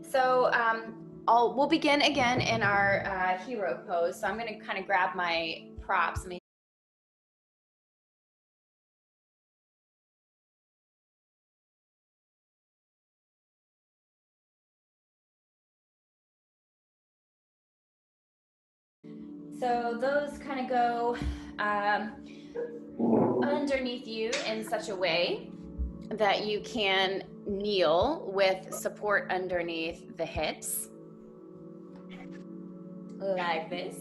So we'll begin again in our hero pose. So I'm going to kind of grab my props. So those kind of go underneath you in such a way that you can kneel with support underneath the hips, like this.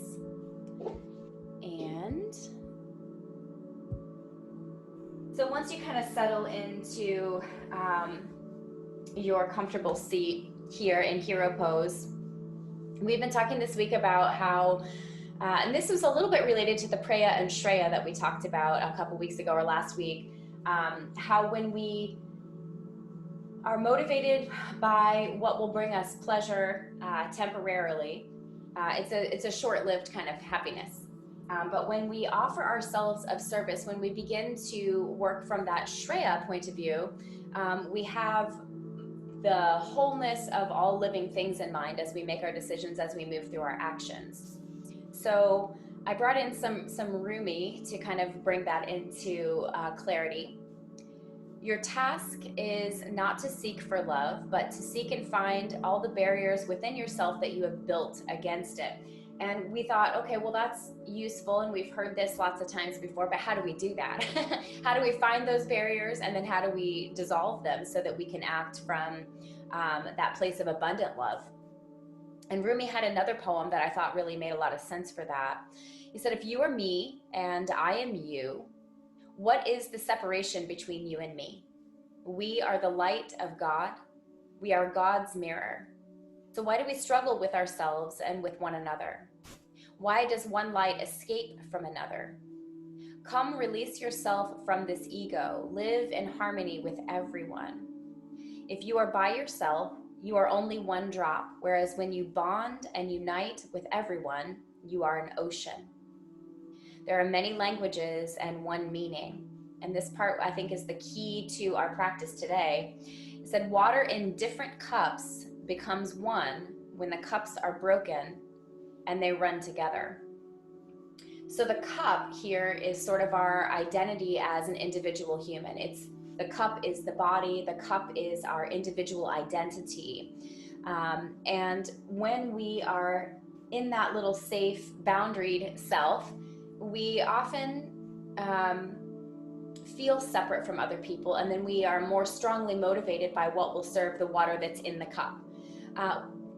And so once you kind of settle into your comfortable seat here in hero pose, we've been talking this week about how and this was a little bit related to the Preya and Shreya that we talked about a couple weeks ago or last week, how when we are motivated by what will bring us pleasure temporarily, it's a short-lived kind of happiness. But when we offer ourselves of service, when we begin to work from that Shreya point of view, we have the wholeness of all living things in mind as we make our decisions, as we move through our actions. So I brought in some Rumi to kind of bring that into clarity. Your task is not to seek for love, but to seek and find all the barriers within yourself that you have built against it. And we thought, okay, well, that's useful, and we've heard this lots of times before, but how do we do that? How do we find those barriers, and then how do we dissolve them so that we can act from that place of abundant love? And Rumi had another poem that I thought really made a lot of sense for that. He said, if you are me and I am you, what is the separation between you and me? We are the light of God. We are God's mirror. So why do we struggle with ourselves and with one another? Why does one light escape from another? Come, release yourself from this ego. Live in harmony with everyone. If you are by yourself, you are only one drop, whereas when you bond and unite with everyone, you are an ocean. There are many languages and one meaning. And this part, I think, is the key to our practice today. It said, water in different cups becomes one when the cups are broken and they run together. So the cup here is sort of our identity as an individual human. The cup is the body, the cup is our individual identity. And when we are in that little safe, boundaried self, we often feel separate from other people, and then we are more strongly motivated by what will serve the water that's in the cup.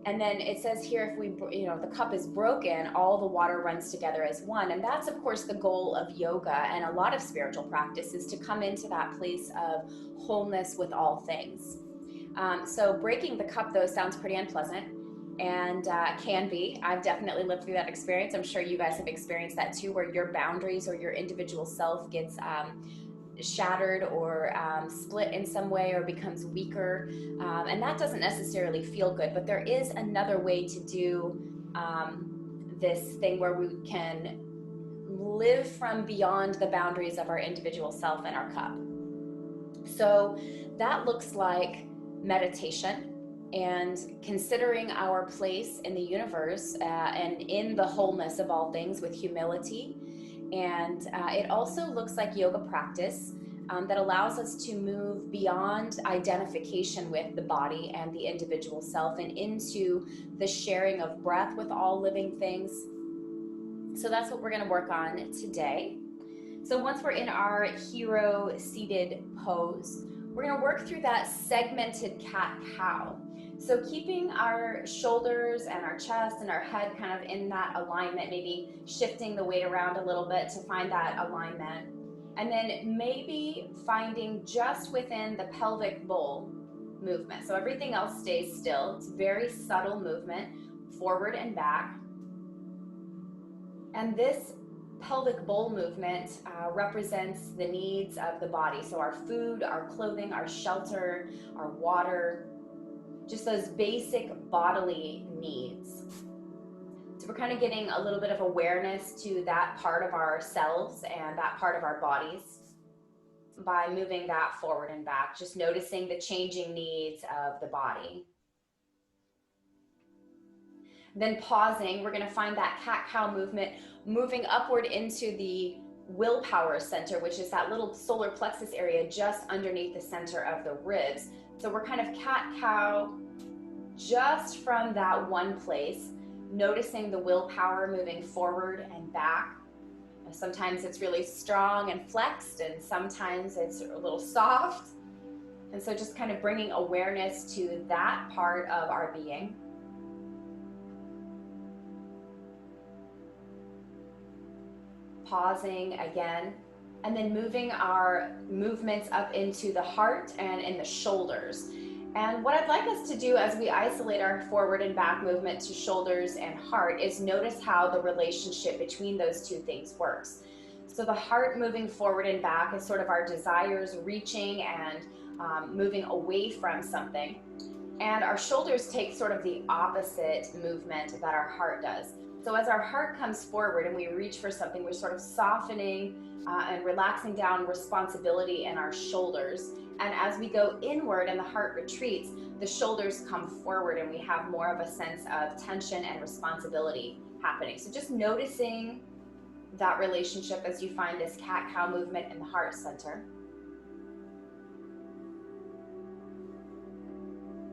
And then it says here, if the cup is broken, all the water runs together as one. And that's, of course, the goal of yoga and a lot of spiritual practice, is to come into that place of wholeness with all things. So breaking the cup, though, sounds pretty unpleasant, and can be. I've definitely lived through that experience. I'm sure you guys have experienced that too, where your boundaries or your individual self gets shattered or split in some way or becomes weaker, and that doesn't necessarily feel good. But there is another way to do this thing where we can live from beyond the boundaries of our individual self and our cup. So that looks like meditation and considering our place in the universe and in the wholeness of all things with humility. And it also looks like yoga practice that allows us to move beyond identification with the body and the individual self and into the sharing of breath with all living things. So that's what we're going to work on today. So once we're in our hero seated pose, we're going to work through that segmented cat-cow. So keeping our shoulders and our chest and our head kind of in that alignment, maybe shifting the weight around a little bit to find that alignment. And then maybe finding just within the pelvic bowl movement. So everything else stays still. It's very subtle movement, forward and back. And this pelvic bowl movement represents the needs of the body. So our food, our clothing, our shelter, our water, just those basic bodily needs. So we're kind of getting a little bit of awareness to that part of ourselves and that part of our bodies by moving that forward and back, just noticing the changing needs of the body. Then pausing, we're going to find that cat-cow movement, moving upward into the willpower center, which is that little solar plexus area just underneath the center of the ribs. So we're kind of cat-cow just from that one place, noticing the willpower moving forward and back. Sometimes it's really strong and flexed, and sometimes it's a little soft. And so just kind of bringing awareness to that part of our being. Pausing again, and then moving our movements up into the heart and in the shoulders. And what I'd like us to do as we isolate our forward and back movement to shoulders and heart is notice how the relationship between those two things works. So the heart moving forward and back is sort of our desires reaching and moving away from something. And our shoulders take sort of the opposite movement that our heart does. So as our heart comes forward and we reach for something, we're sort of softening and relaxing down responsibility in our shoulders. And as we go inward and the heart retreats, the shoulders come forward and we have more of a sense of tension and responsibility happening. So just noticing that relationship as you find this cat-cow movement in the heart center.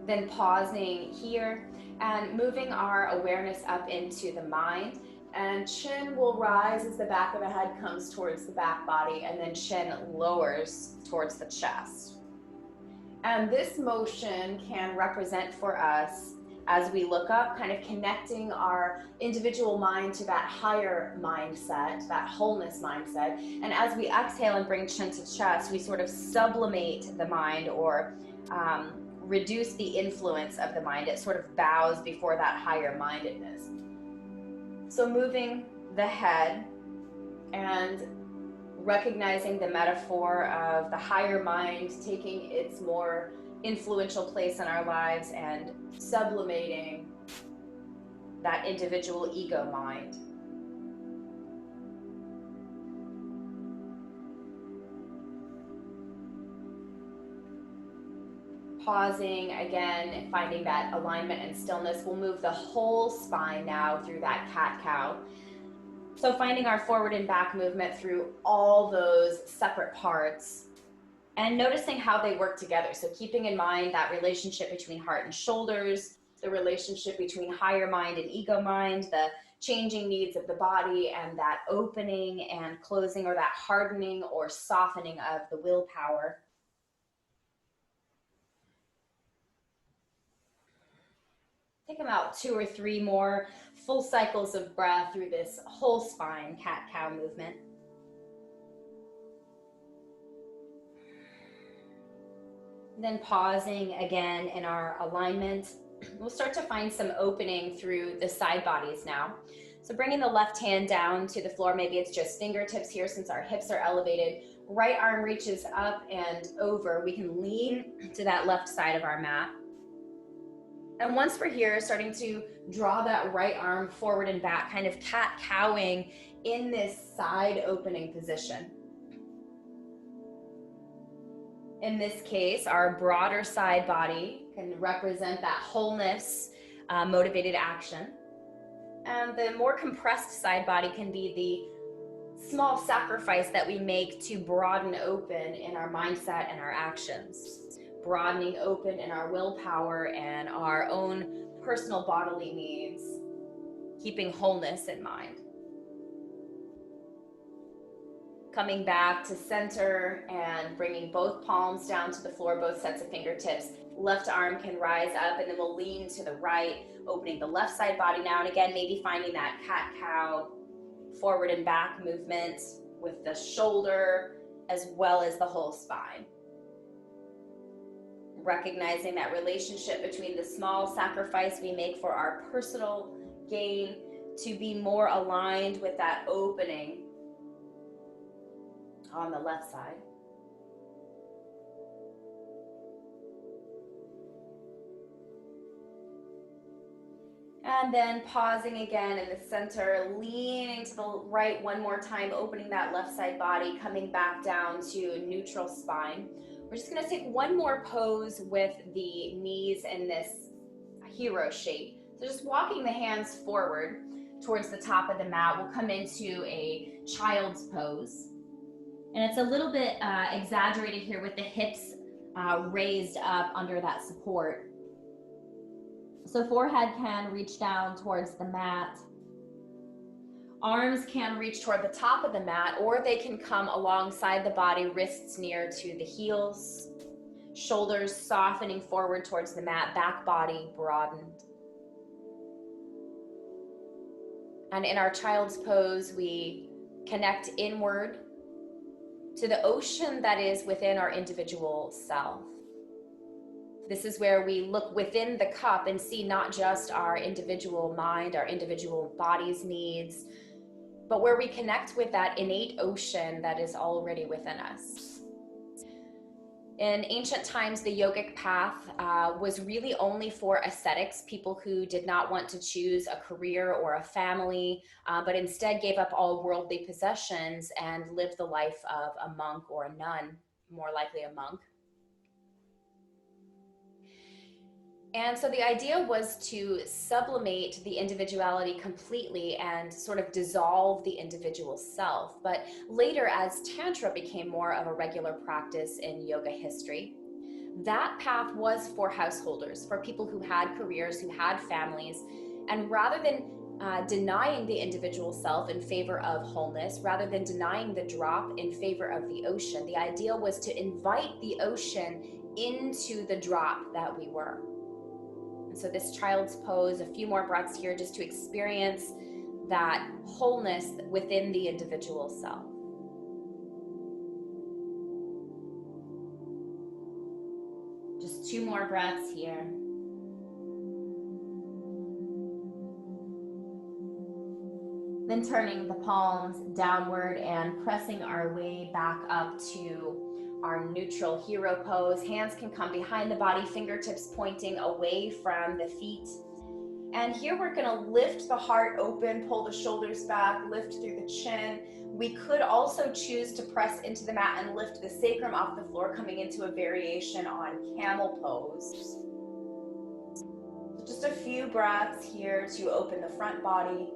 Then pausing here and moving our awareness up into the mind. And chin will rise as the back of the head comes towards the back body, and then chin lowers towards the chest. And this motion can represent for us, as we look up, kind of connecting our individual mind to that higher mindset, that wholeness mindset. And as we exhale and bring chin to chest, we sort of sublimate the mind, or reduce the influence of the mind. It sort of bows before that higher mindedness. So moving the head and recognizing the metaphor of the higher mind taking its more influential place in our lives and sublimating that individual ego mind. Pausing again, finding that alignment and stillness. We'll move the whole spine now through that cat-cow. So finding our forward and back movement through all those separate parts and noticing how they work together. So keeping in mind that relationship between heart and shoulders, the relationship between higher mind and ego mind, the changing needs of the body, and that opening and closing, or that hardening or softening of the willpower. Take about 2 or 3 more full cycles of breath through this whole spine cat-cow movement. Then pausing again in our alignment. We'll start to find some opening through the side bodies now. So bringing the left hand down to the floor, maybe it's just fingertips here since our hips are elevated. Right arm reaches up and over. We can lean to that left side of our mat. And once we're here, starting to draw that right arm forward and back, kind of cat-cowing in this side opening position. In this case, our broader side body can represent that wholeness, motivated action. And the more compressed side body can be the small sacrifice that we make to broaden open in our mindset and our actions. Broadening open in our willpower and our own personal bodily needs, keeping wholeness in mind. Coming back to center and bringing both palms down to the floor, both sets of fingertips. Left arm can rise up, and then we'll lean to the right, opening the left side body now. And again, maybe finding that cat-cow forward and back movement with the shoulder as well as the whole spine. Recognizing that relationship between the small sacrifice we make for our personal gain to be more aligned with that opening on the left side. And then pausing again in the center, leaning to the right one more time, opening that left side body, coming back down to neutral spine. We're just going to take one more pose with the knees in this hero shape. So just walking the hands forward towards the top of the mat, we'll come into a child's pose. And it's a little bit exaggerated here with the hips raised up under that support. So forehead can reach down towards the mat. Arms can reach toward the top of the mat, or they can come alongside the body, wrists near to the heels, shoulders softening forward towards the mat, back body broadened. And in our child's pose, we connect inward to the ocean that is within our individual self. This is where we look within the cup and see not just our individual mind, our individual body's needs, but where we connect with that innate ocean that is already within us. In ancient times, the yogic path was really only for ascetics, people who did not want to choose a career or a family, but instead gave up all worldly possessions and lived the life of a monk or a nun, more likely a monk. And so the idea was to sublimate the individuality completely and sort of dissolve the individual self. But later, as Tantra became more of a regular practice in yoga history, that path was for householders, for people who had careers, who had families. And rather than denying the individual self in favor of wholeness, rather than denying the drop in favor of the ocean, the idea was to invite the ocean into the drop that we were. And so this child's pose, a few more breaths here just to experience that wholeness within the individual self. Just 2 more breaths here. Then turning the palms downward and pressing our way back up to our neutral hero pose. Hands can come behind the body, fingertips pointing away from the feet. And here we're gonna lift the heart open, pull the shoulders back, lift through the chin. We could also choose to press into the mat and lift the sacrum off the floor, coming into a variation on camel pose. So just a few breaths here to open the front body,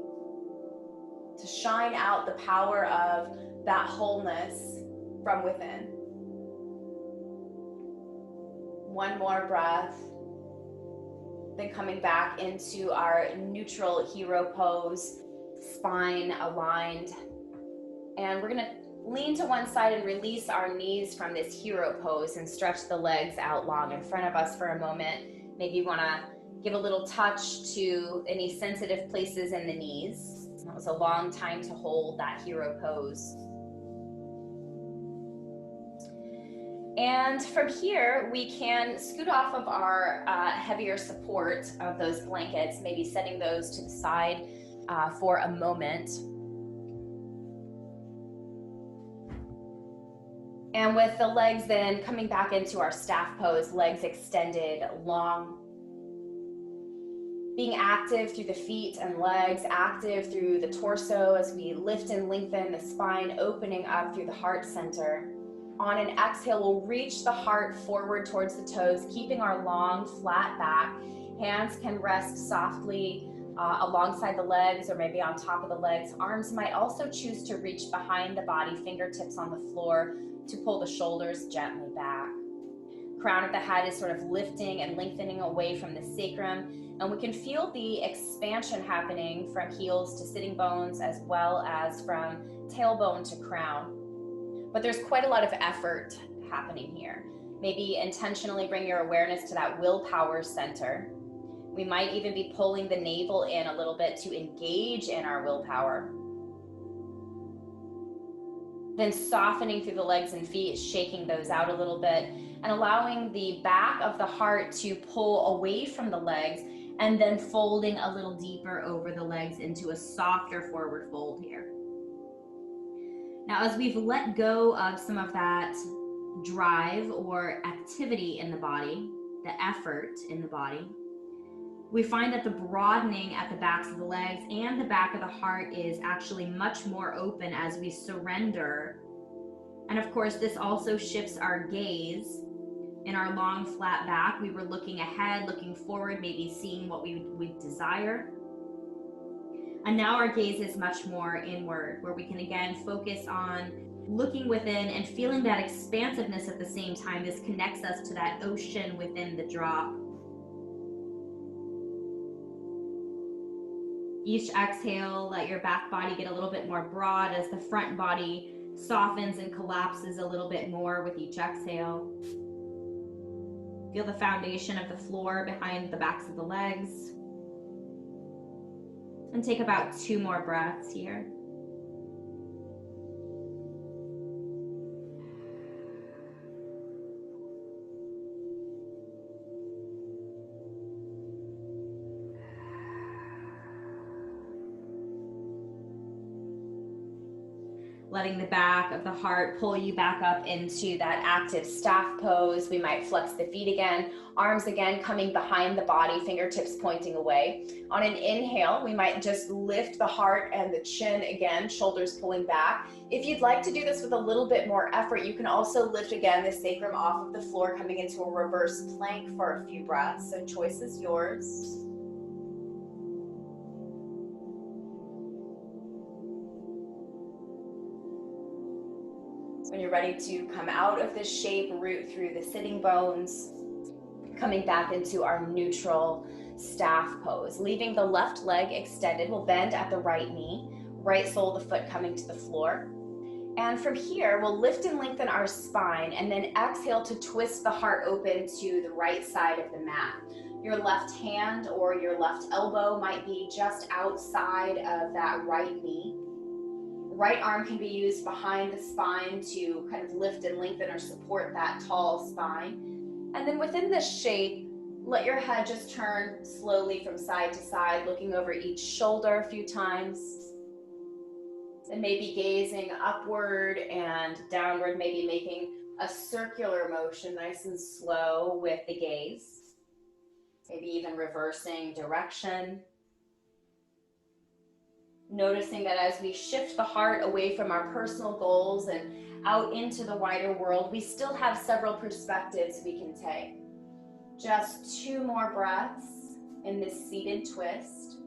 to shine out the power of that wholeness from within. 1 more breath, then coming back into our neutral hero pose, spine aligned. And we're gonna lean to one side and release our knees from this hero pose and stretch the legs out long in front of us for a moment. Maybe you wanna give a little touch to any sensitive places in the knees. That was a long time to hold that hero pose. And from here, we can scoot off of our heavier support of those blankets, maybe setting those to the side for a moment. And with the legs then coming back into our staff pose, legs extended long. Being active through the feet and legs, active through the torso as we lift and lengthen the spine, opening up through the heart center. On an exhale, we'll reach the heart forward towards the toes, keeping our long, flat back. Hands can rest softly alongside the legs or maybe on top of the legs. Arms might also choose to reach behind the body, fingertips on the floor to pull the shoulders gently back. Crown of the head is sort of lifting and lengthening away from the sacrum, and we can feel the expansion happening from heels to sitting bones as well as from tailbone to crown. But there's quite a lot of effort happening here. Maybe intentionally bring your awareness to that willpower center. We might even be pulling the navel in a little bit to engage in our willpower. Then softening through the legs and feet, shaking those out a little bit, and allowing the back of the heart to pull away from the legs, and then folding a little deeper over the legs into a softer forward fold here. Now, as we've let go of some of that drive or activity in the body, the effort in the body, we find that the broadening at the backs of the legs and the back of the heart is actually much more open as we surrender. And of course, this also shifts our gaze In our long flat back, we were looking ahead, looking forward, maybe seeing what we desire. And now our gaze is much more inward, where we can again focus on looking within and feeling that expansiveness at the same time. This connects us to that ocean within the drop. Each exhale, let your back body get a little bit more broad as the front body softens and collapses a little bit more with each exhale. Feel the foundation of the floor behind the backs of the legs. And take about 2 more breaths here. Letting the back of the heart pull you back up into that active staff pose. We might flex the feet again, arms again coming behind the body, fingertips pointing away. On an inhale, we might just lift the heart and the chin again, shoulders pulling back. If you'd like to do this with a little bit more effort, you can also lift again the sacrum off of the floor, coming into a reverse plank for a few breaths. So choice is yours. When you're ready to come out of this shape, root through the sitting bones, coming back into our neutral staff pose. Leaving the left leg extended, we'll bend at the right knee, right sole of the foot coming to the floor. And from here, we'll lift and lengthen our spine and then exhale to twist the heart open to the right side of the mat. Your left hand or your left elbow might be just outside of that right knee. Right arm can be used behind the spine to kind of lift and lengthen or support that tall spine. And then within this shape, let your head just turn slowly from side to side, looking over each shoulder a few times. And maybe gazing upward and downward, maybe making a circular motion, nice and slow with the gaze. Maybe even reversing direction. Noticing that as we shift the heart away from our personal goals and out into the wider world, we still have several perspectives we can take. Just 2 more breaths in this seated twist.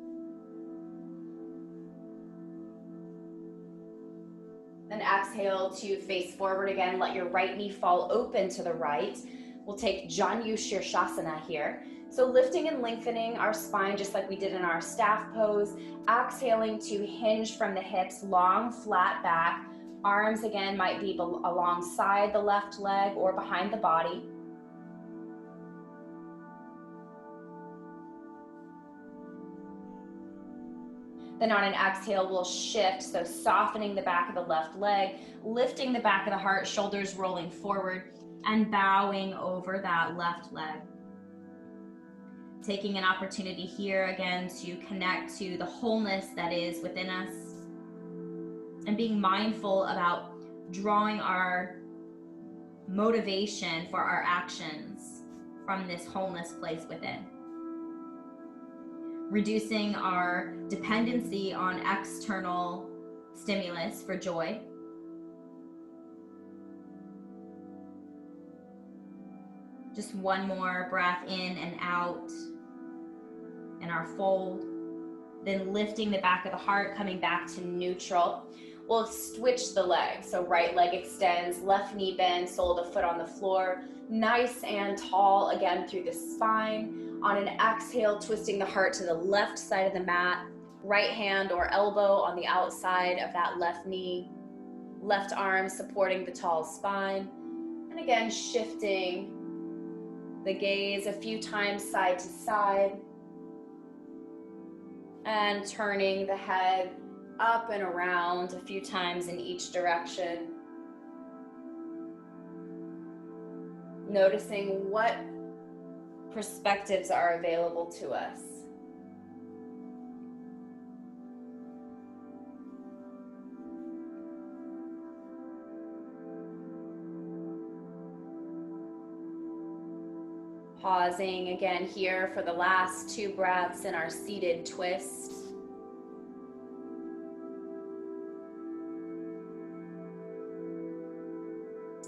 Then exhale to face forward again. Let your right knee fall open to the right. We'll take Janu Shirshasana here. So lifting and lengthening our spine just like we did in our staff pose. Exhaling to hinge from the hips, long flat back. Arms again might be alongside the left leg or behind the body. Then on an exhale, we'll shift, so softening the back of the left leg, lifting the back of the heart, shoulders rolling forward, and bowing over that left leg. Taking an opportunity here again to connect to the wholeness that is within us, and being mindful about drawing our motivation for our actions from this wholeness place within. Reducing our dependency on external stimulus for joy. Just 1 more breath in and out in our fold. Then lifting the back of the heart, coming back to neutral. We'll switch the legs. So right leg extends, left knee bends, sole of the foot on the floor. Nice and tall again through the spine. On an exhale, twisting the heart to the left side of the mat. Right hand or elbow on the outside of that left knee. Left arm supporting the tall spine. And again, shifting the gaze a few times side to side. And turning the head up and around a few times in each direction. Noticing what perspectives are available to us. Pausing again here for the last 2 breaths in our seated twist.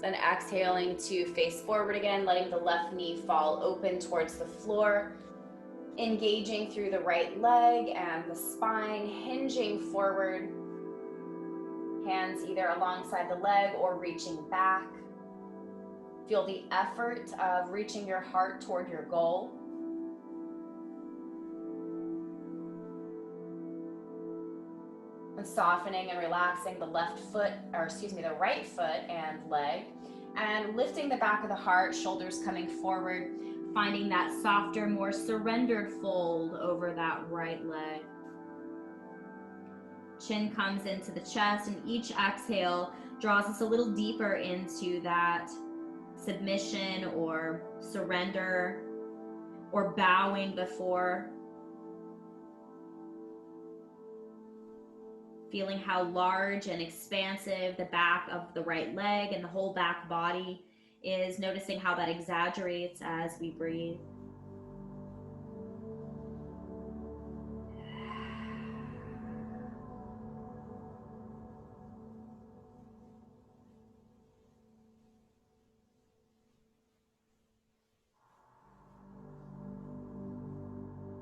Then exhaling to face forward again, letting the left knee fall open towards the floor, engaging through the right leg and the spine, hinging forward, hands either alongside the leg or reaching back. Feel the effort of reaching your heart toward your goal. And softening and relaxing the the right foot and leg, and lifting the back of the heart, shoulders coming forward, finding that softer, more surrendered fold over that right leg. Chin comes into the chest, and each exhale draws us a little deeper into that submission or surrender or bowing before. Feeling how large and expansive the back of the right leg and the whole back body is, noticing how that exaggerates as we breathe.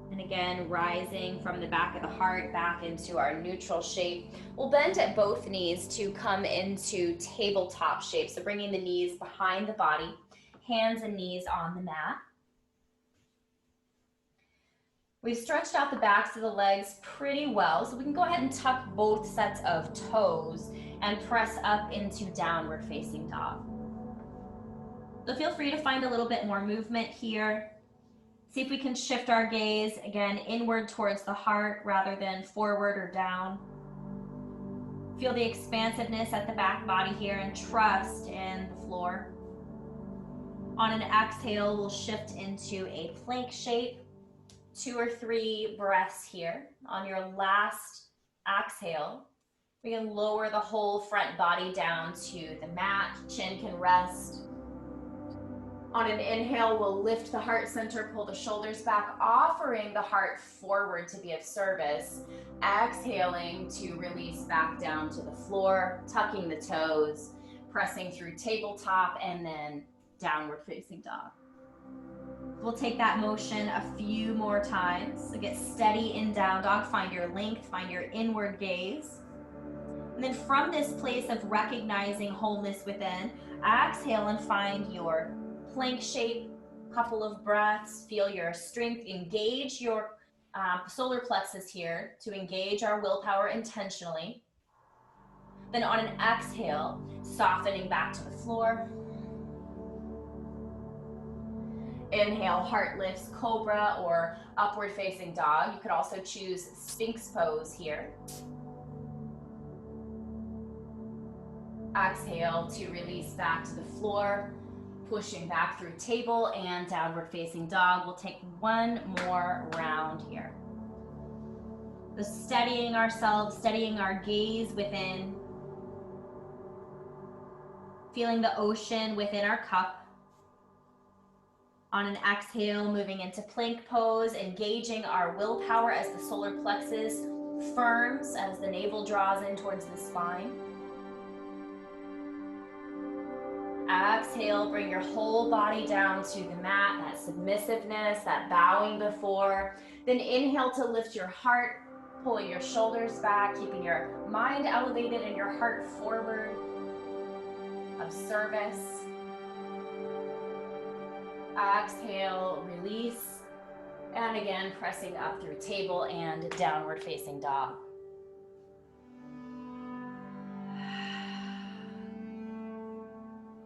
And again, rising from the back of the heart back into our neutral shape. We'll bend at both knees to come into tabletop shape. So bringing the knees behind the body, hands and knees on the mat. We've stretched out the backs of the legs pretty well, so we can go ahead and tuck both sets of toes and press up into downward facing dog. So feel free to find a little bit more movement here. See if we can shift our gaze, again, inward towards the heart rather than forward or down. Feel the expansiveness at the back body here and trust in the floor. On an exhale, we'll shift into a plank shape. 2 or 3 breaths here. On your last exhale, we can lower the whole front body down to the mat. Chin can rest. On an inhale, we'll lift the heart center, pull the shoulders back, offering the heart forward to be of service. Exhaling to release back down to the floor, tucking the toes, pressing through tabletop, and then downward facing dog. We'll take that motion a few more times. So get steady in down dog, find your length, find your inward gaze. And then from this place of recognizing wholeness within, exhale and find your plank shape, couple of breaths, feel your strength, engage your solar plexus here to engage our willpower intentionally. Then on an exhale, softening back to the floor. Inhale, heart lifts, cobra or upward facing dog. You could also choose sphinx pose here. Exhale to release back to the floor, pushing back through table and downward facing dog. We'll take one more round here. So steadying ourselves, steadying our gaze within, feeling the ocean within our cup. On an exhale, moving into plank pose, engaging our willpower as the solar plexus firms, as the navel draws in towards the spine. Exhale, bring your whole body down to the mat, that submissiveness, that bowing before. Then inhale to lift your heart, pulling your shoulders back, keeping your mind elevated and your heart forward of service. Exhale, release, and again, pressing up through table and downward facing dog.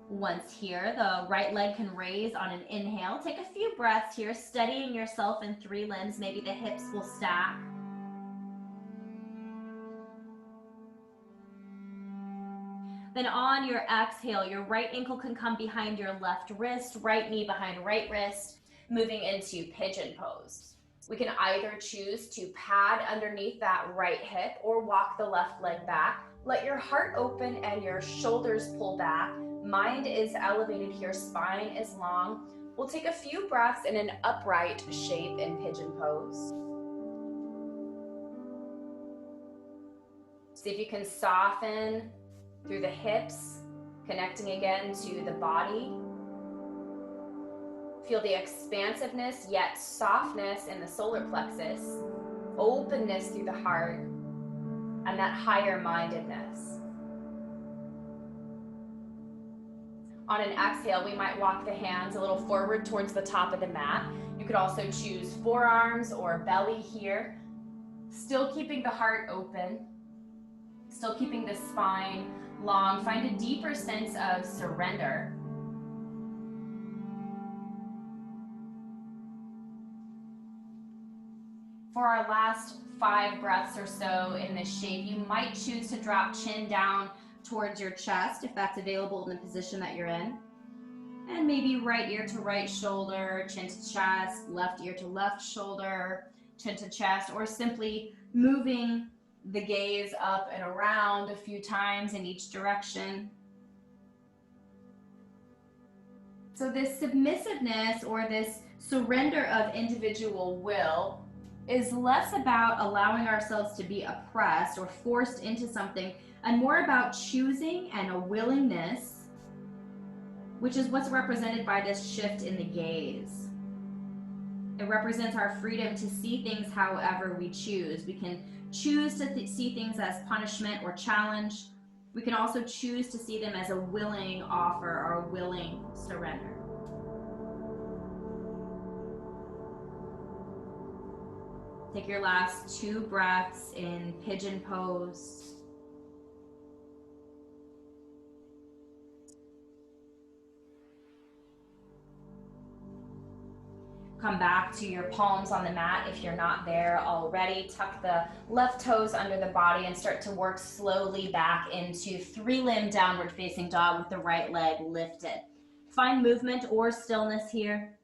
Once here, the right leg can raise on an inhale. Take a few breaths here, steadying yourself in 3 limbs. Maybe the hips will stack. Then on your exhale, your right ankle can come behind your left wrist, right knee behind right wrist, moving into pigeon pose. We can either choose to pad underneath that right hip or walk the left leg back. Let your heart open and your shoulders pull back. Mind is elevated here, spine is long. We'll take a few breaths in an upright shape in pigeon pose. See if you can soften through the hips, Connecting again to the body. Feel the expansiveness yet softness in the solar plexus, openness through the heart, and that higher mindedness. On an exhale, we might walk the hands a little forward towards the top of the mat. You could also choose forearms or belly here, still keeping the heart open, still keeping the spine long. Find a deeper sense of surrender. For our last 5 breaths or so in this shape, you might choose to drop chin down towards your chest if that's available in the position that you're in. And maybe right ear to right shoulder, chin to chest, left ear to left shoulder, chin to chest, or simply moving the gaze up and around a few times in each direction. So this submissiveness or this surrender of individual will is less about allowing ourselves to be oppressed or forced into something and more about choosing and a willingness, which is what's represented by this shift in the gaze. It represents our freedom to see things however we choose. We can choose to see things as punishment or challenge. We can also choose to see them as a willing offer or a willing surrender. Take your last 2 breaths in pigeon pose. Come back to your palms on the mat if you're not there already. Tuck the left toes under the body and start to work slowly back into 3-limb downward facing dog with the right leg lifted. Find movement or stillness here.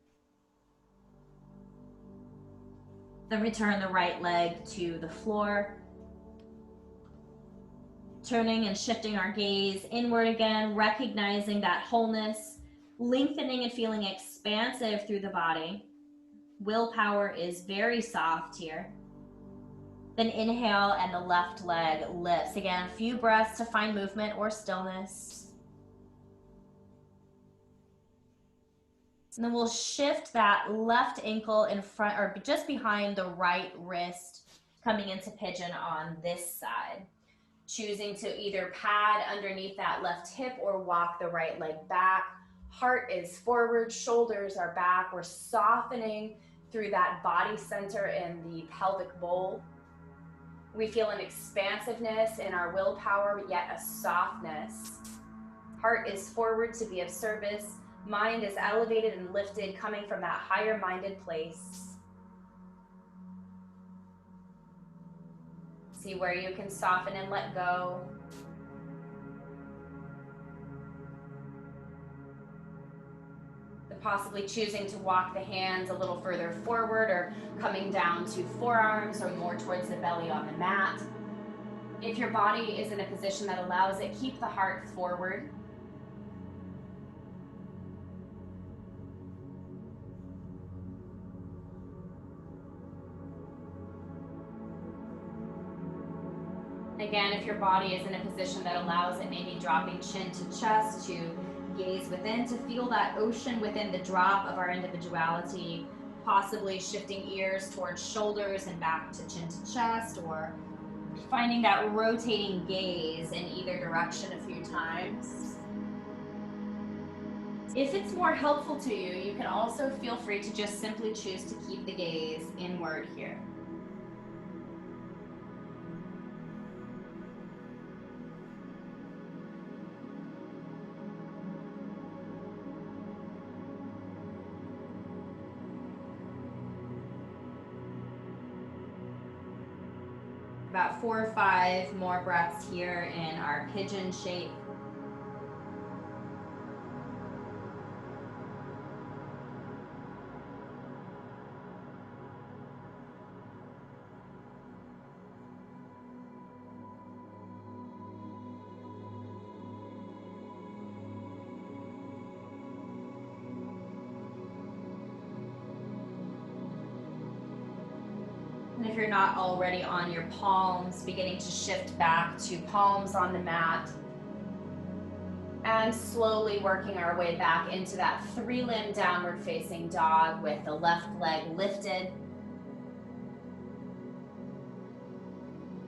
Then return the right leg to the floor. Turning and shifting our gaze inward again, recognizing that wholeness, lengthening and feeling expansive through the body. Willpower is very soft here. Then inhale and the left leg lifts. Again, a few breaths to find movement or stillness. And then we'll shift that left ankle in front or just behind the right wrist, coming into pigeon on this side. Choosing to either pad underneath that left hip or walk the right leg back. Heart is forward, shoulders are back. We're softening through that body center in the pelvic bowl. We feel an expansiveness in our willpower, yet a softness. Heart is forward to be of service. Mind is elevated and lifted, coming from that higher minded place. See where you can soften and let go. Possibly choosing to walk the hands a little further forward or coming down to forearms or more towards the belly on the mat. If your body is in a position that allows it, keep the heart forward. Again, if your body is in a position that allows it, maybe dropping chin to chest to gaze within, to feel that ocean within the drop of our individuality, possibly shifting ears towards shoulders and back to chin to chest, or finding that rotating gaze in either direction a few times. If it's more helpful to you, you can also feel free to just simply choose to keep the gaze inward here. About 4 or 5 more breaths here in our pigeon shape. And if you're not already on your palms, beginning to shift back to palms on the mat. And slowly working our way back into that 3-limb downward facing dog with the left leg lifted.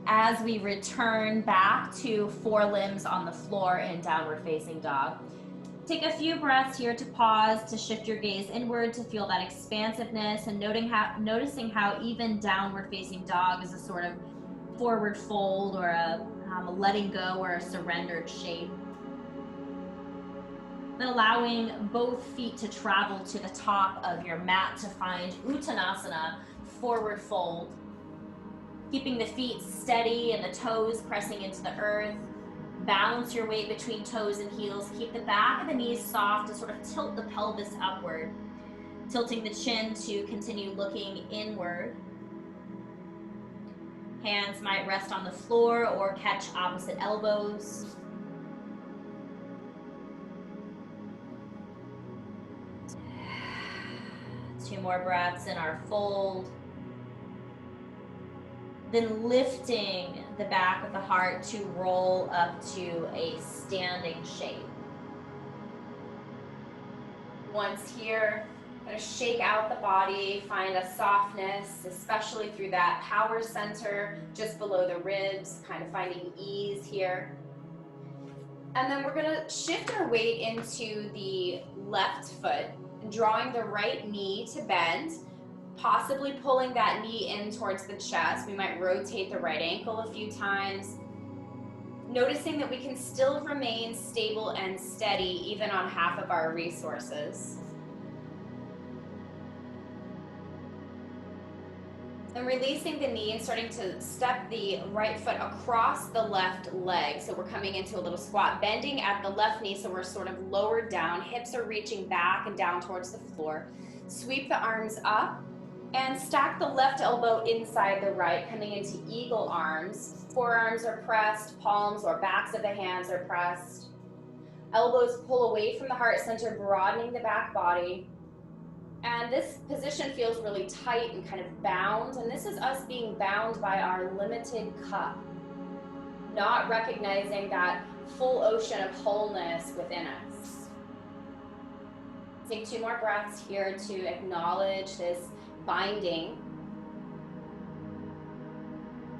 As we return back to 4 limbs on the floor in downward facing dog, take a few breaths here to pause, to shift your gaze inward, to feel that expansiveness, and noticing how even downward facing dog is a sort of forward fold or a letting go or a surrendered shape. Then allowing both feet to travel to the top of your mat to find Uttanasana, forward fold. Keeping the feet steady and the toes pressing into the earth. Balance your weight between toes and heels. Keep the back of the knees soft to sort of tilt the pelvis upward. Tilting the chin to continue looking inward. Hands might rest on the floor or catch opposite elbows. Two more breaths in our fold. Then lifting the back of the heart to roll up to a standing shape. Once here, I'm going to shake out the body, find a softness, especially through that power center just below the ribs, kind of finding ease here. And then we're going to shift our weight into the left foot, drawing the right knee to bend, possibly pulling that knee in towards the chest. We might rotate the right ankle a few times. Noticing that we can still remain stable and steady even on half of our resources. And releasing the knee and starting to step the right foot across the left leg. So we're coming into a little squat, bending at the left knee so we're sort of lowered down. Hips are reaching back and down towards the floor. Sweep the arms up and stack the left elbow inside the right, coming into eagle arms. Forearms are pressed, palms or backs of the hands are pressed. Elbows pull away from the heart center, broadening the back body. And this position feels really tight and kind of bound, and this is us being bound by our limited cup, not recognizing that full ocean of wholeness within us. Take 2 more breaths here to acknowledge this binding.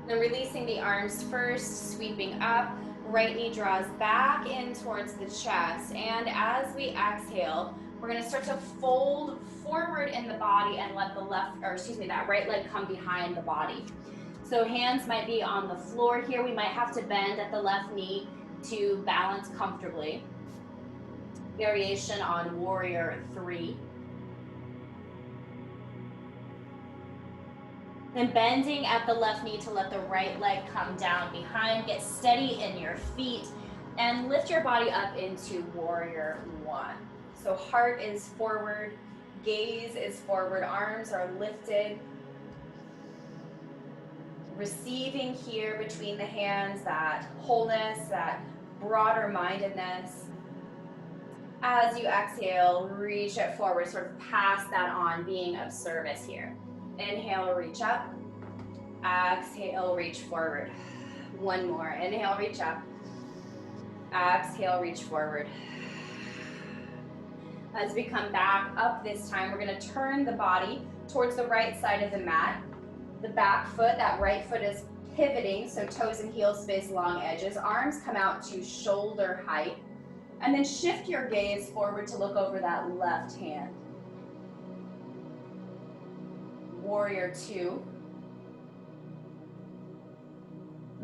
Then releasing the arms first, sweeping up, right knee draws back in towards the chest, and as we exhale, we're going to start to fold forward in the body and let that right leg come behind the body. So hands might be on the floor here. We might have to bend at the left knee to balance comfortably. Variation on warrior 3. Then bending at the left knee to let the right leg come down behind. Get steady in your feet and lift your body up into warrior 1. So heart is forward, gaze is forward, arms are lifted. Receiving here between the hands that wholeness, that broader mindedness. As you exhale, reach it forward, sort of pass that on, being of service here. Inhale, reach up. Exhale, reach forward. One more. Inhale, reach up. Exhale, reach forward. As we come back up this time, we're going to turn the body towards the right side of the mat. The back foot, that right foot is pivoting, so toes and heels face long edges. Arms come out to shoulder height. And then shift your gaze forward to look over that left hand. Warrior 2.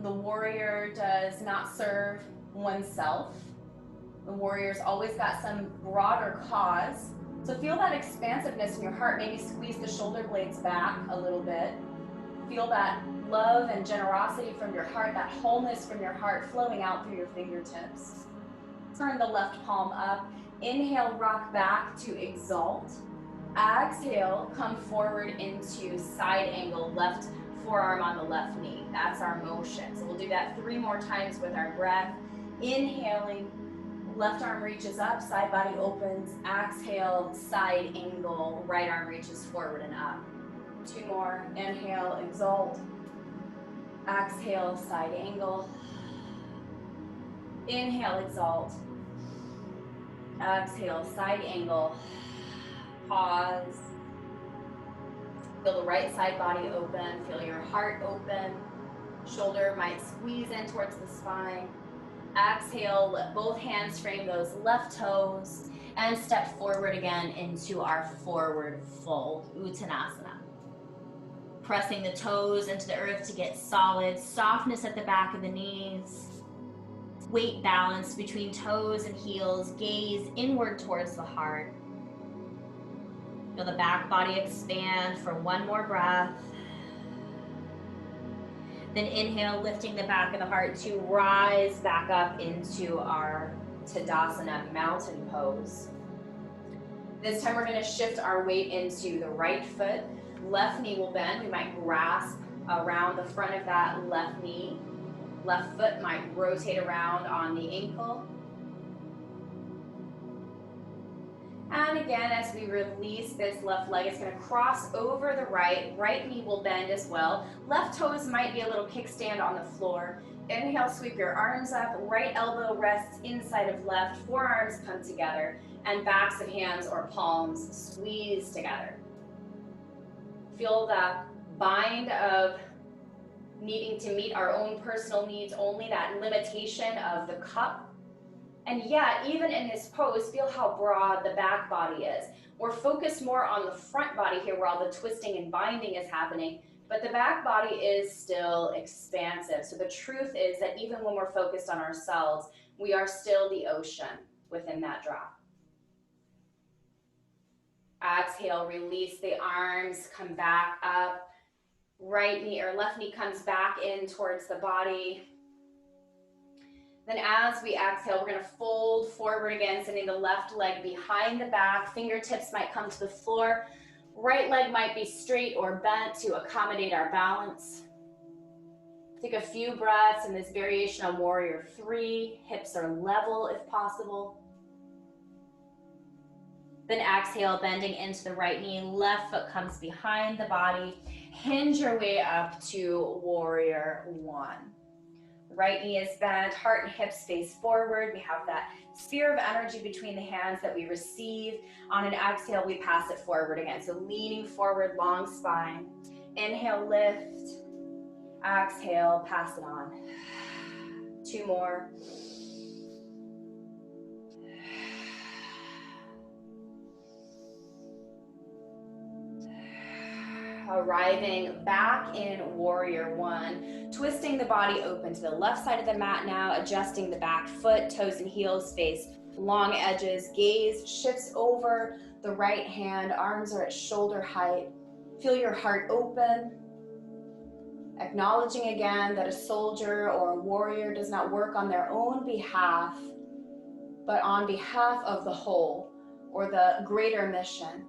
The warrior does not serve oneself. The warrior's always got some broader cause. So feel that expansiveness in your heart. Maybe squeeze the shoulder blades back a little bit. Feel that love and generosity from your heart, that wholeness from your heart flowing out through your fingertips. Turn the left palm up. Inhale, rock back to exalt. Exhale, come forward into side angle, left forearm on the left knee. That's our motion. So we'll do that 3 more times with our breath. Inhaling, left arm reaches up, side body opens. Exhale, side angle, right arm reaches forward and up. 2 more. Inhale, exalt. Exhale, side angle. Inhale, exalt. Exhale, side angle. Pause. Feel the right side body open. Feel your heart open. Shoulder might squeeze in towards the spine. Exhale, let both hands frame those left toes and step forward again into our forward fold, Uttanasana. Pressing the toes into the earth to get solid, softness at the back of the knees. Weight balance between toes and heels, gaze inward towards the heart. Feel the back body expand for one more breath. Then inhale, lifting the back of the heart to rise back up into our Tadasana mountain pose. This time we're going to shift our weight into the right foot. Left knee will bend. We might grasp around the front of that left knee. Left foot might rotate around on the ankle. And again, as we release this left leg, it's going to cross over the right. Right knee will bend as well. Left toes might be a little kickstand on the floor. Inhale, sweep your arms up. Right elbow rests inside of left. Forearms come together. And backs of hands or palms squeeze together. Feel the bind of needing to meet our own personal needs only, that limitation of the cup. And yet, even in this pose, feel how broad the back body is. We're focused more on the front body here where all the twisting and binding is happening, but the back body is still expansive. So the truth is that even when we're focused on ourselves, we are still the ocean within that drop. Exhale, release the arms, come back up. Right knee or left knee comes back in towards the body. Then as we exhale, we're going to fold forward again, sending the left leg behind the back. Fingertips might come to the floor. Right leg might be straight or bent to accommodate our balance. Take a few breaths in this variation on Warrior 3. Hips are level if possible. Then exhale, bending into the right knee. Left foot comes behind the body. Hinge your way up to Warrior 1. Right knee is bent, heart and hips face forward. We have that sphere of energy between the hands that we receive. On an exhale, we pass it forward again. So leaning forward, long spine. Inhale, lift. Exhale, pass it on. 2 more. Arriving back in Warrior 1, twisting the body open to the left side of the mat now, adjusting the back foot, toes and heels face long edges, gaze shifts over the right hand, arms are at shoulder height. Feel your heart open, acknowledging again that a soldier or a warrior does not work on their own behalf, but on behalf of the whole or the greater mission.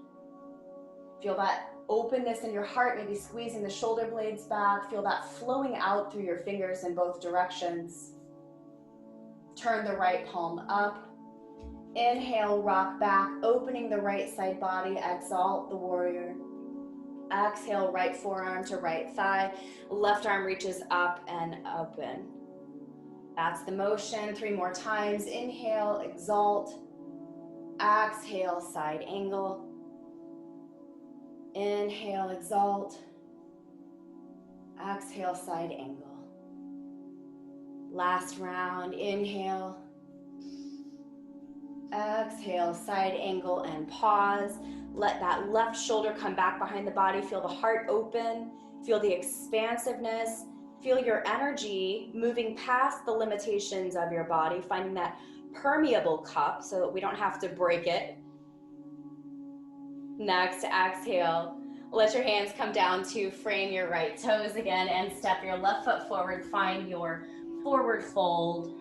Feel that openness in your heart, maybe squeezing the shoulder blades back. Feel that flowing out through your fingers in both directions. Turn the right palm up. Inhale, rock back, opening the right side body. Exalt the warrior. Exhale, right forearm to right thigh. Left arm reaches up and open. That's the motion. 3 more times. Inhale, exalt. Exhale, side angle. Inhale, exalt. Exhale, side angle. Last round, inhale. Exhale, side angle and pause. Let that left shoulder come back behind the body. Feel the heart open. Feel the expansiveness. Feel your energy moving past the limitations of your body, finding that permeable cup so that we don't have to break it. Next, exhale. Let your hands come down to frame your right toes again and step your left foot forward. Find your forward fold.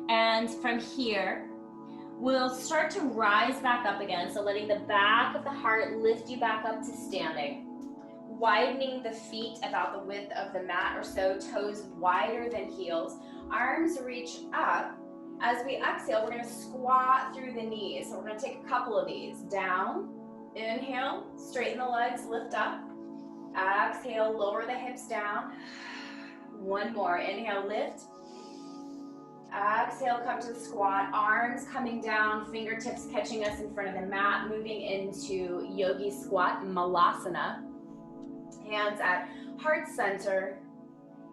And from here, we'll start to rise back up again. So letting the back of the heart lift you back up to standing. Widening the feet about the width of the mat or so, toes wider than heels. Arms reach up As we exhale, we're gonna squat through the knees. So we're gonna take a couple of these. Down, inhale, straighten the legs, lift up. Exhale, lower the hips down. One more, inhale, lift. Exhale, come to the squat, arms coming down, fingertips catching us in front of the mat, moving into yogi squat, malasana. Hands at heart center.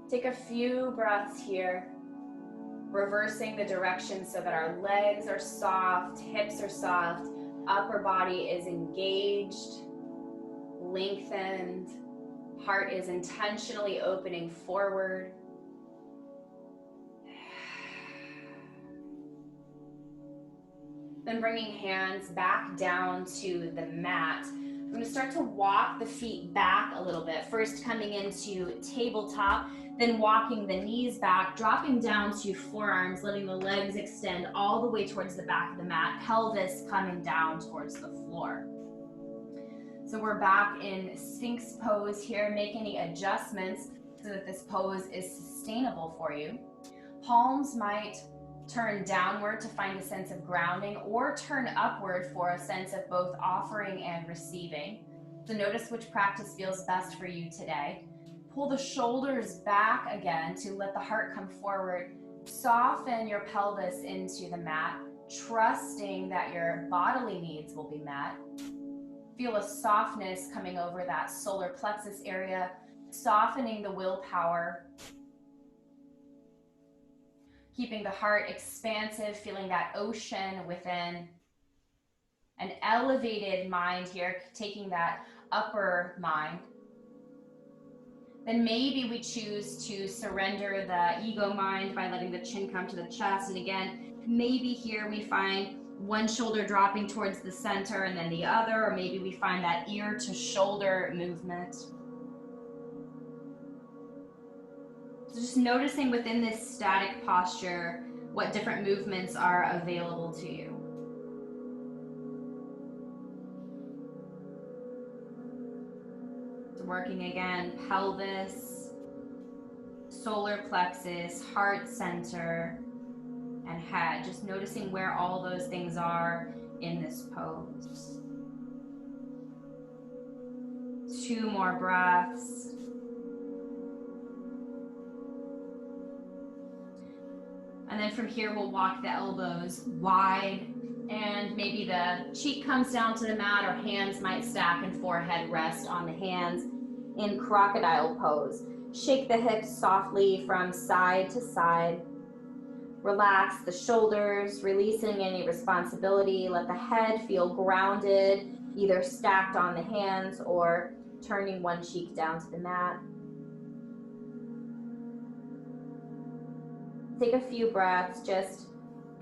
Take a few breaths here. Reversing the direction so that our legs are soft, hips are soft, upper body is engaged, lengthened, heart is intentionally opening forward. Then bringing hands back down to the mat. I'm going to start to walk the feet back a little bit. First coming into tabletop, then walking the knees back, dropping down to forearms, letting the legs extend all the way towards the back of the mat, pelvis coming down towards the floor. So we're back in Sphinx pose here. Make any adjustments so that this pose is sustainable for you. Palms might turn downward to find a sense of grounding, or turn upward for a sense of both offering and receiving. So notice which practice feels best for you today. Pull the shoulders back again to let the heart come forward. Soften your pelvis into the mat, trusting that your bodily needs will be met. Feel a softness coming over that solar plexus area, softening the willpower. Keeping the heart expansive, feeling that ocean within. An elevated mind here, taking that upper mind. Then maybe we choose to surrender the ego mind by letting the chin come to the chest. And again, maybe here we find one shoulder dropping towards the center and then the other, or maybe we find that ear to shoulder movement. So just noticing within this static posture what different movements are available to you. So working again, pelvis, solar plexus, heart center, and head. Just noticing where all those things are in this pose. 2 more breaths. And then from here, we'll walk the elbows wide, and maybe the cheek comes down to the mat, or hands might stack and forehead rest on the hands in crocodile pose. Shake the hips softly from side to side. Relax the shoulders, releasing any responsibility. Let the head feel grounded, either stacked on the hands or turning one cheek down to the mat. Take a few breaths, just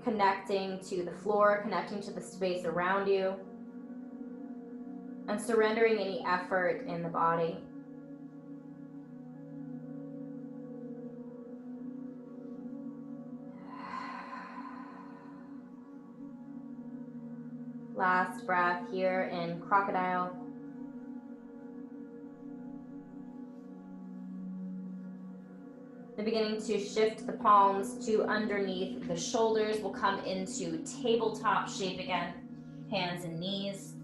connecting to the floor, connecting to the space around you, and surrendering any effort in the body. Last breath here in crocodile. Then beginning to shift the palms to underneath the shoulders. We'll come into tabletop shape again, hands and knees.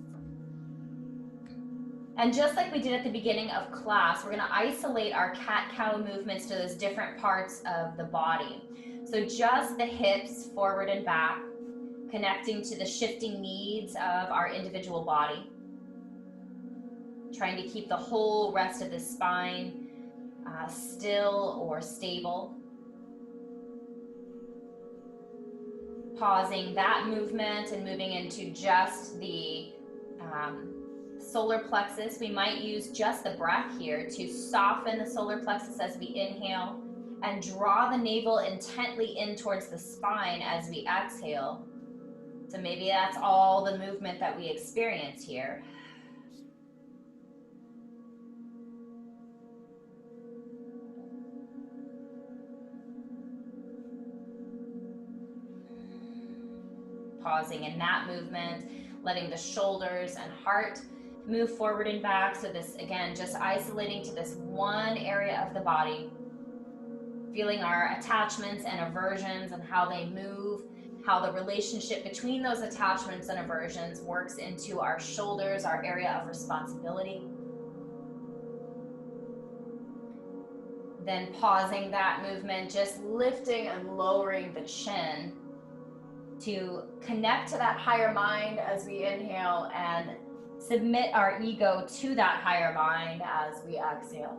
And just like we did at the beginning of class, we're going to isolate our cat-cow movements to those different parts of the body. So just the hips forward and back, connecting to the shifting needs of our individual body. Trying to keep the whole rest of the spine still or stable. Pausing that movement and moving into just the solar plexus. We might use just the breath here to soften the solar plexus as we inhale and draw the navel intently in towards the spine as we exhale. So maybe that's all the movement that we experience here. Pausing in that movement, letting the shoulders and heart move forward and back. So this, again, just isolating to this one area of the body. feeling our attachments and aversions and how they move, how the relationship between those attachments and aversions works into our shoulders, our area of responsibility. Then pausing that movement, just lifting and lowering the chin to connect to that higher mind as we inhale and submit our ego to that higher mind as we exhale.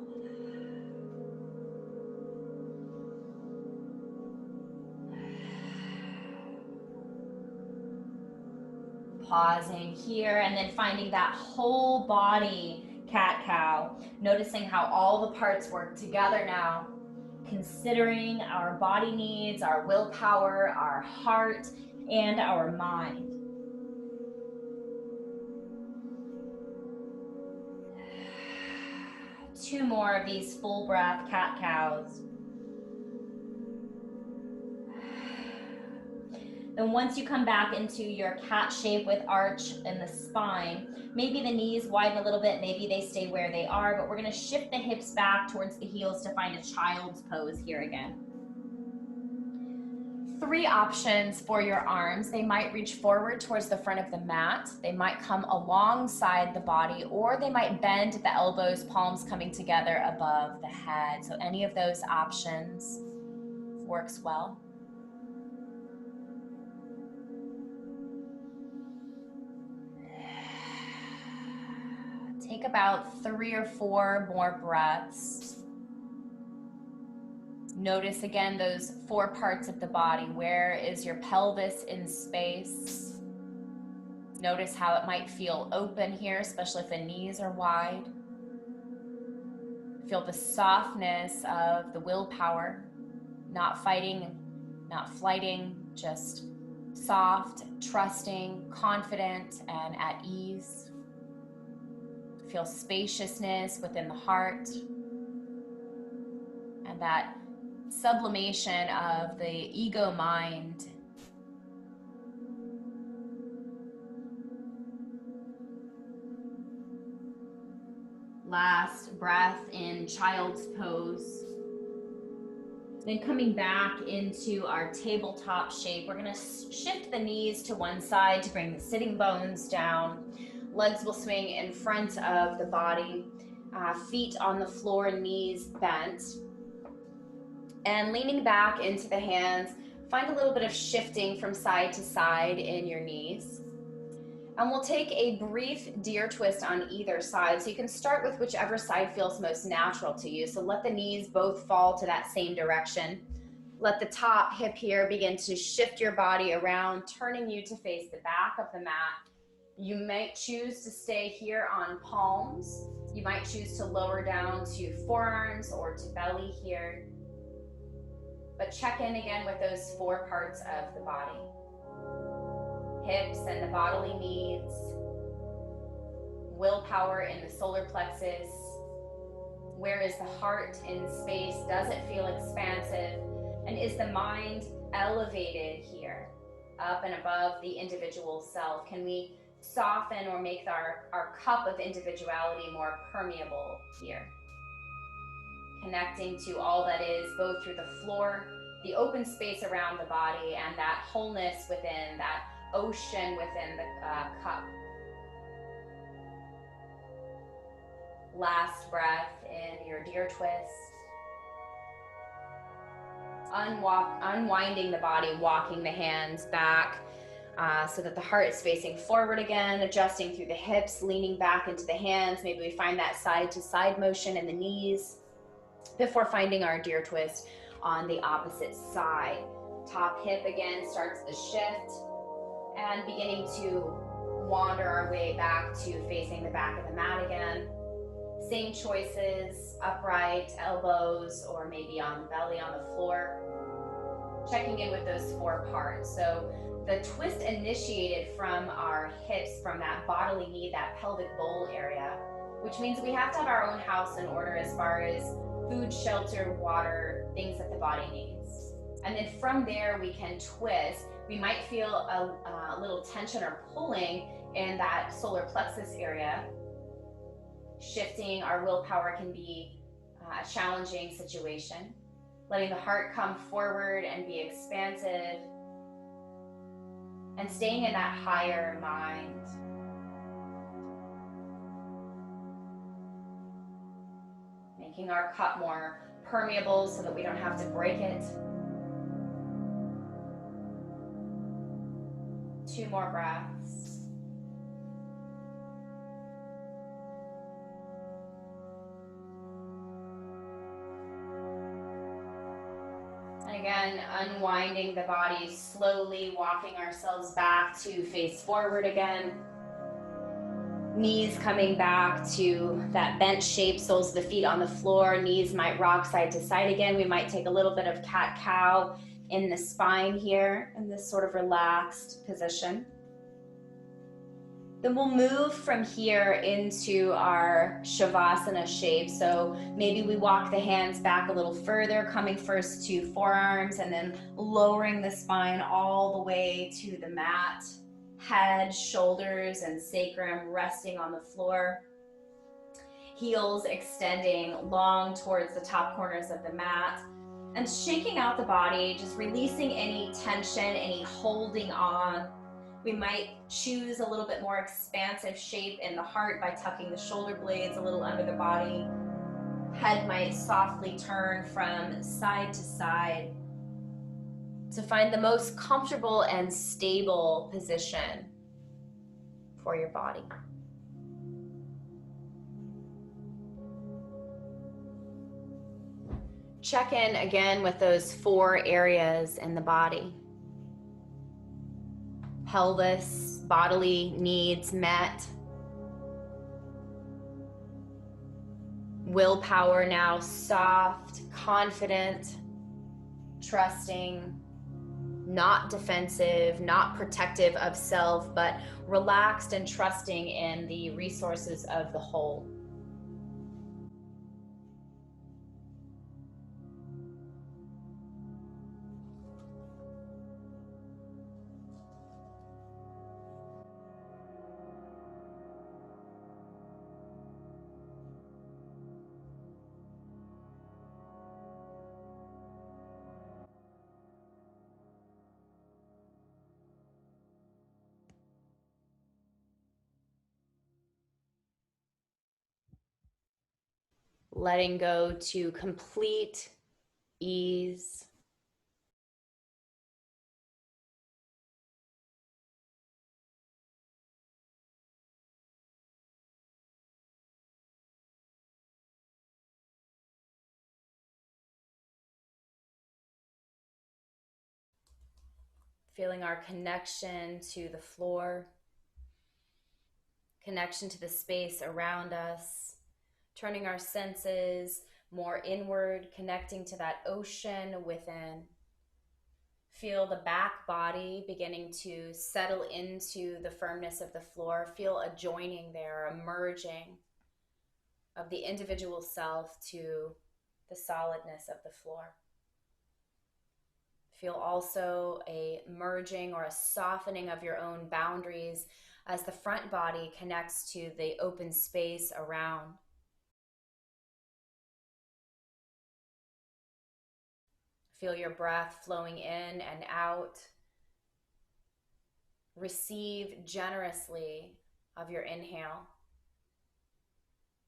Pausing here and then finding that whole body cat-cow, noticing how all the parts work together now, considering our body needs, our willpower, our heart, and our mind. Two more of these full breath cat-cows. Then once you come back into your cat shape with arch in the spine, maybe the knees widen a little bit, maybe they stay where they are, but we're gonna shift the hips back towards the heels to find a child's pose here again. 3 options for your arms. They might reach forward towards the front of the mat, they might come alongside the body, or they might bend at the elbows, palms coming together above the head. So any of those options works well. Take about 3 or 4 more breaths. Notice again those 4 parts of the body. Where is your pelvis in space? Notice how it might feel open here, especially if the knees are wide. Feel the softness of the willpower, not fighting, not flighting, just soft, trusting, confident, and at ease. Feel spaciousness within the heart and that sublimation of the ego mind. Last breath in child's pose. Then coming back into our tabletop shape, we're going to shift the knees to one side to bring the sitting bones down. Legs will swing in front of the body, feet on the floor, knees bent. And leaning back into the hands, find a little bit of shifting from side to side in your knees. And we'll take a brief deer twist on either side. So you can start with whichever side feels most natural to you. So let the knees both fall to that same direction. Let the top hip here begin to shift your body around, turning you to face the back of the mat. You might choose to stay here on palms. You might choose to lower down to forearms or to belly here. But check in again with those 4 parts of the body. Hips and the bodily needs. Willpower in the solar plexus. Where is the heart in space? Does it feel expansive? And is the mind elevated here, up and above the individual self? Can we soften or make our cup of individuality more permeable here? Connecting to all that is, both through the floor, the open space around the body, and that wholeness within, that ocean within the cup. Last breath in your deer twist. Unwinding the body, walking the hands back so that the heart is facing forward again, adjusting through the hips, leaning back into the hands. Maybe we find that side to side motion in the knees before finding our deer twist on the opposite side. Top hip again starts the shift and beginning to wander our way back to facing the back of the mat again. Same choices, upright, elbows, or maybe on the belly on the floor. Checking in with those 4 parts. So the twist initiated from our hips, from that bodily need, that pelvic bowl area, which means we have to have our own house in order as far as food, shelter, water, things that the body needs. And then from there we can twist. We might feel a little tension or pulling in that solar plexus area. Shifting our willpower can be a challenging situation. letting the heart come forward and be expansive, and staying in that higher mind. Making our cup more permeable so that we don't have to break it. 2 more breaths. And again, unwinding the body, slowly walking ourselves back to face forward again. Knees coming back to that bench shape, soles of the feet on the floor. Knees might rock side to side again. We might take a little bit of cat-cow in the spine here in this sort of relaxed position. Then we'll move from here into our Shavasana shape. So maybe we walk the hands back a little further, coming first to forearms and then lowering the spine all the way to the mat. Head, shoulders, and sacrum resting on the floor. Heels extending long towards the top corners of the mat. And shaking out the body, just releasing any tension, any holding on. We might choose a little bit more expansive shape in the heart by tucking the shoulder blades a little under the body. Head might softly turn from side to side to find the most comfortable and stable position for your body. Check in again with those 4 areas in the body. Pelvis, bodily needs met. Willpower now soft, confident, trusting, not defensive, not protective of self, but relaxed and trusting in the resources of the whole. Letting go to complete ease. Feeling our connection to the floor, connection to the space around us, turning our senses more inward, connecting to that ocean within. Feel the back body beginning to settle into the firmness of the floor. Feel a joining there, a merging of the individual self to the solidness of the floor. Feel also a merging or a softening of your own boundaries as the front body connects to the open space around. Feel your breath flowing in and out. Receive generously of your inhale.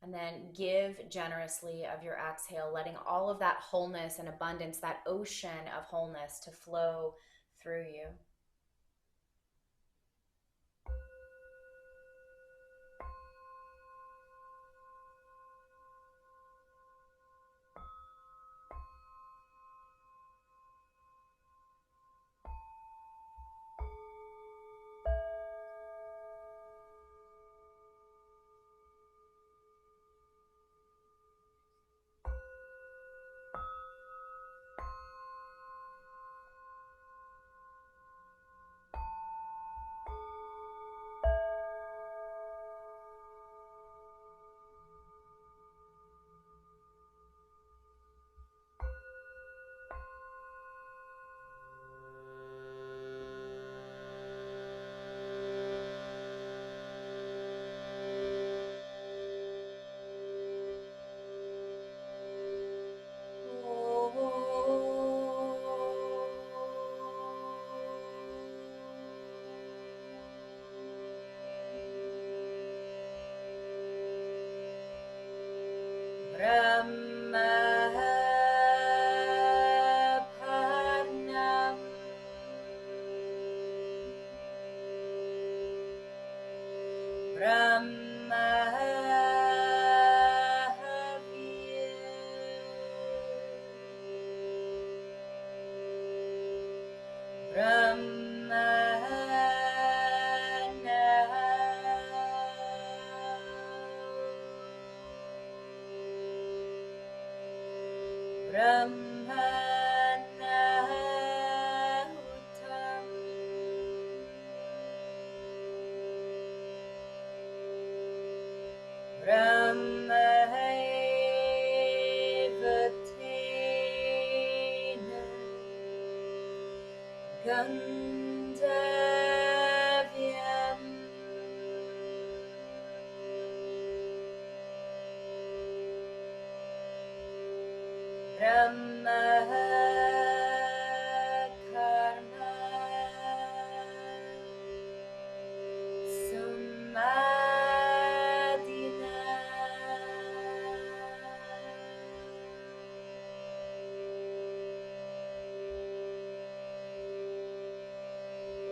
And then give generously of your exhale, letting all of that wholeness and abundance, that ocean of wholeness, to flow through you. Brahmaparnam Brahmanahutam Brahmaivatena Gandavyam Brahmakarma Sumadina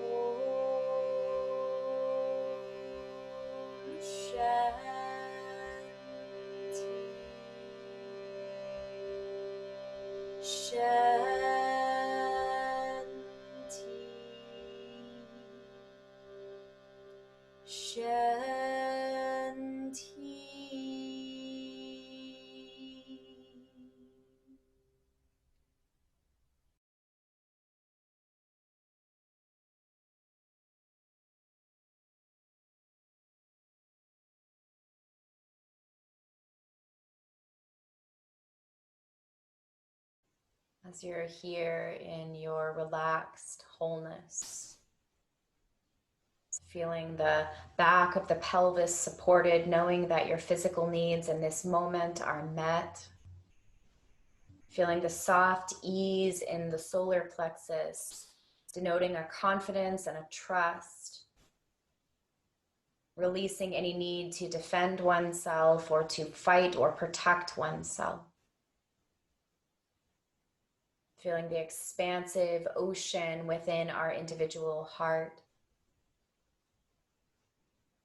Om Shanti Shanti Shanti. As you're here in your relaxed wholeness, feeling the back of the pelvis supported, knowing that your physical needs in this moment are met. Feeling the soft ease in the solar plexus, denoting a confidence and a trust. Releasing any need to defend oneself or to fight or protect oneself. Feeling the expansive ocean within our individual heart.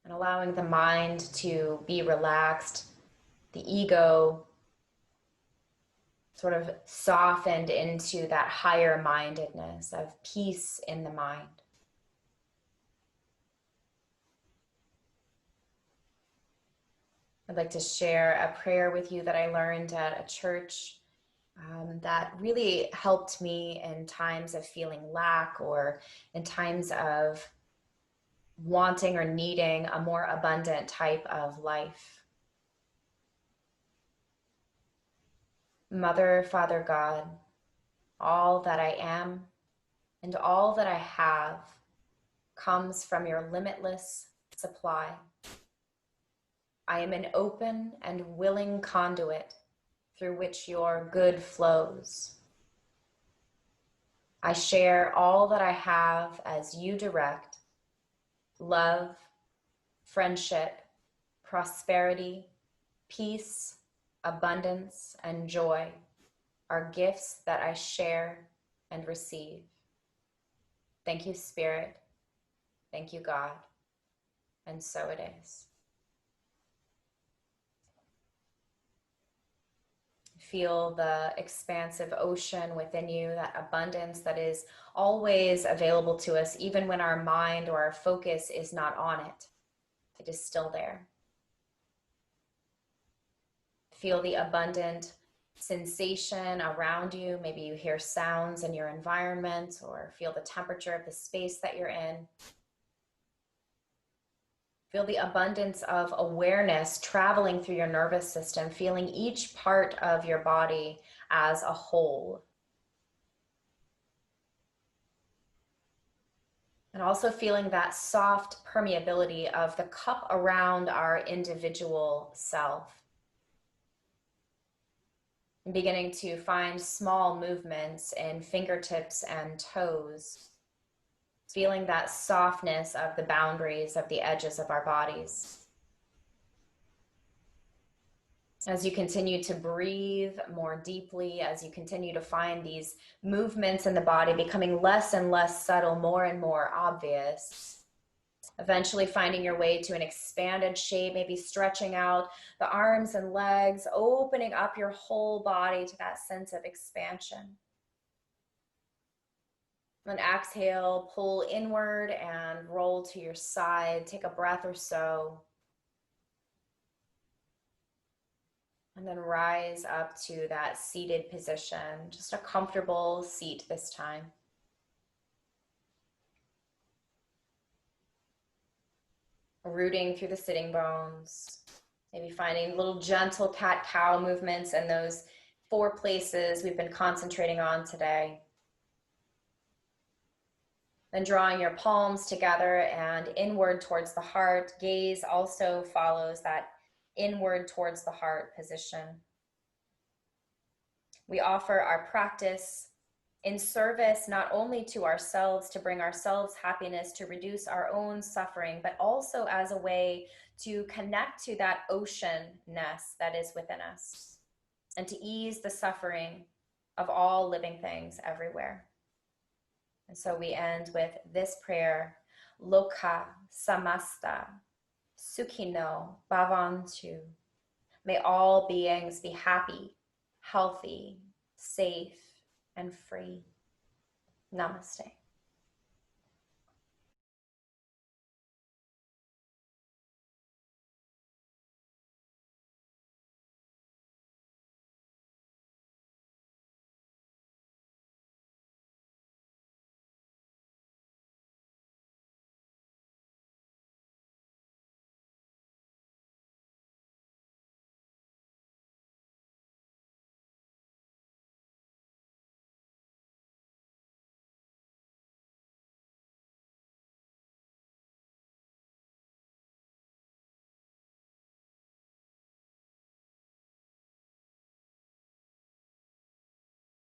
And allowing the mind to be relaxed, the ego sort of softened into that higher mindedness of peace in the mind. I'd like to share a prayer with you that I learned at a church that really helped me in times of feeling lack or in times of wanting or needing a more abundant type of life. Mother, Father God, all that I am and all that I have comes from your limitless supply. I am an open and willing conduit through which your good flows. I share all that I have as you direct. Love, friendship, prosperity, peace, abundance, and joy are gifts that I share and receive. Thank you, Spirit. Thank you, God. And so it is. Feel the expansive ocean within you, that abundance that is always available to us, even when our mind or our focus is not on it. It is still there. Feel the abundant sensation around you. Maybe you hear sounds in your environment or feel the temperature of the space that you're in. Feel the abundance of awareness traveling through your nervous system, feeling each part of your body as a whole. And also feeling that soft permeability of the cup around our individual self. And beginning to find small movements in fingertips and toes. Feeling that softness of the boundaries of the edges of our bodies. As you continue to breathe more deeply, as you continue to find these movements in the body becoming less and less subtle, more and more obvious, eventually finding your way to an expanded shape, maybe stretching out the arms and legs, opening up your whole body to that sense of expansion. Then exhale, pull inward and roll to your side. Take a breath or so. And then rise up to that seated position, just a comfortable seat this time. Rooting through the sitting bones, maybe finding little gentle cat-cow movements in those 4 places we've been concentrating on today. Then drawing your palms together and inward towards the heart. Gaze also follows that inward towards the heart position. We offer our practice in service not only to ourselves, to bring ourselves happiness, to reduce our own suffering, but also as a way to connect to that oceanness that is within us and to ease the suffering of all living things everywhere. And so we end with this prayer: Loka samasta sukhino bhavantu. May all beings be happy, healthy, safe, and free. Namaste.